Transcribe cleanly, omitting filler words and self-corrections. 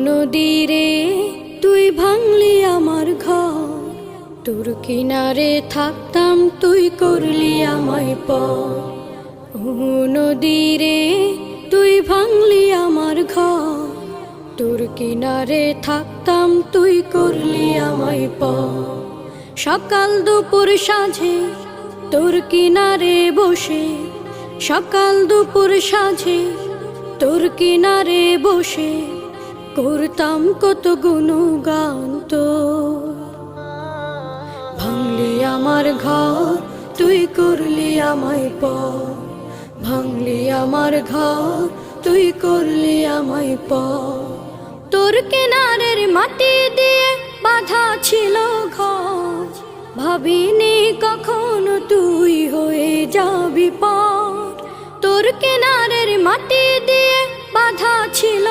নদীরে তুই ভাঙলি আমার ঘর, তোর কিনারে থাকতাম তুই করলি আমায় পর। নদীরে তুই ভাঙলি আমার ঘর, তোর কিনারে থাকতাম তুই করলি আমায় পর। সকাল দুপুর সাঁঝে তোর কিনারে বসে, সকাল দুপুর সাঁঝে তোর কিনারে বসে করতাম কত গুণগান তোর। ভাঙলি আমার ঘর তুই করলি আমায় পর, ভাঙলি আমার ঘর তুই করলি আমায় পর। তোর কিনারের মাটি দিয়ে বাঁধা ছিল ঘর, ভাবিনি কখনো তুই হয়ে যাবি পর। তোর কিনারের মাটি দিয়ে বাঁধা ছিল